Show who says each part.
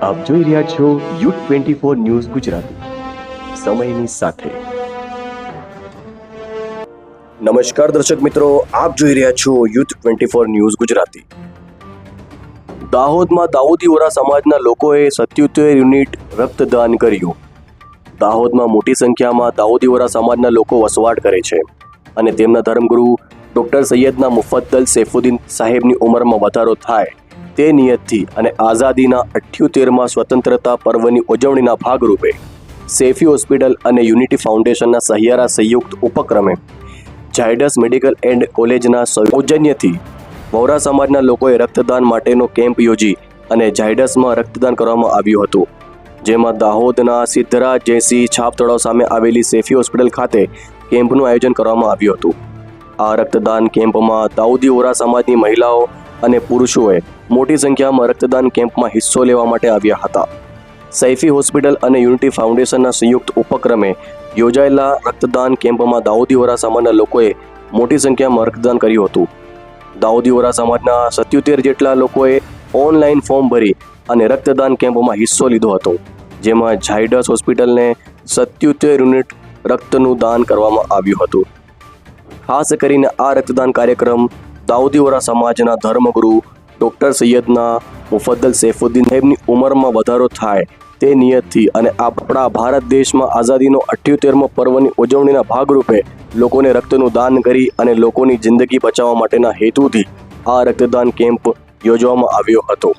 Speaker 1: આપ જોઈ રહ્યા છો U24 ન્યૂઝ ગુજરાતી, સમયની સાથે।
Speaker 2: નમસ્કાર દર્શક મિત્રો, આપ જોઈ રહ્યા છો U24 ન્યૂઝ ગુજરાતી। દાહોદમાં દાઉદી વોરા સમાજના લોકોએ 77 યુનિટ રક્તદાન કર્યું। દાહોદમાં મોટી સંખ્યામાં દાઉદી વોરા સમાજના લોકો વસવાટ કરે છે અને તેમના ધર્મગુરુ ડોક્ટર સૈયદના મુફદ્દલ સૈફુદ્દીન સાહેબની ઉંમરમાં વધારો થાય તે નિયતથી અને આઝાદીના 78માં સ્વતંત્રતા પર્વની ઉજવણીના ભાગરૂપે સૈફી હોસ્પિટલ અને યુનિટી ફાઉન્ડેશનના સહિયારા સંયુક્ત ઉપક્રમે ઝાયડસ મેડિકલ એન્ડ કોલેજના સૌજન્યથી વોરા સમાજના લોકોએ રક્તદાન માટેનો કેમ્પ યોજી અને ઝાયડસમાં રક્તદાન કરવામાં આવ્યું હતું, જેમાં દાહોદના સિદ્ધરાજ જયસિંહ છાપ તળાવ સામે આવેલી સૈફી હોસ્પિટલ ખાતે કેમ્પનું આયોજન કરવામાં આવ્યું હતું। આ રક્તદાન કેમ્પમાં દાઉદી વોરા સમાજની મહિલાઓ અને પુરુષોએ મોટી સંખ્યામાં રક્તદાન કેમ્પમાં હિસ્સો લેવા માટે આવ્યા હતા। સૈફી હોસ્પિટલ અને યુનિટી ફાઉન્ડેશનના સંયુક્ત ઉપક્રમે યોજાયેલા રક્તદાન કેમ્પમાં દાઉદી વોરા સમાજના લોકોએ મોટી સંખ્યામાં રક્તદાન કર્યું હતું। દાઉદી વોરા સમાજના 77 જેટલા લોકોએ ઓનલાઈન ફોર્મ ભરી અને રક્તદાન કેમ્પમાં હિસ્સો લીધો હતો, જેમાં ઝાયડસ હોસ્પિટલને 77 યુનિટ રક્તનું દાન કરવામાં આવ્યું હતું। ખાસ કરીને આ રક્તદાન કાર્યક્રમ દાઉદી વોરા સમાજના ધર્મગુરુ ડોક્ટર સૈયદના મુફદ્દલ સૈફુદ્દીન સાહેબની ઉંમરમાં વધારો થાય તે નિયતથી અને આપણા ભારત દેશમાં આઝાદીનો 78મો પર્વની ઉજવણીના ભાગરૂપે લોકોને રક્તનું દાન કરી અને લોકોની જિંદગી બચાવવા માટેના હેતુથી આ રક્તદાન કેમ્પ યોજવામાં આવ્યો હતો।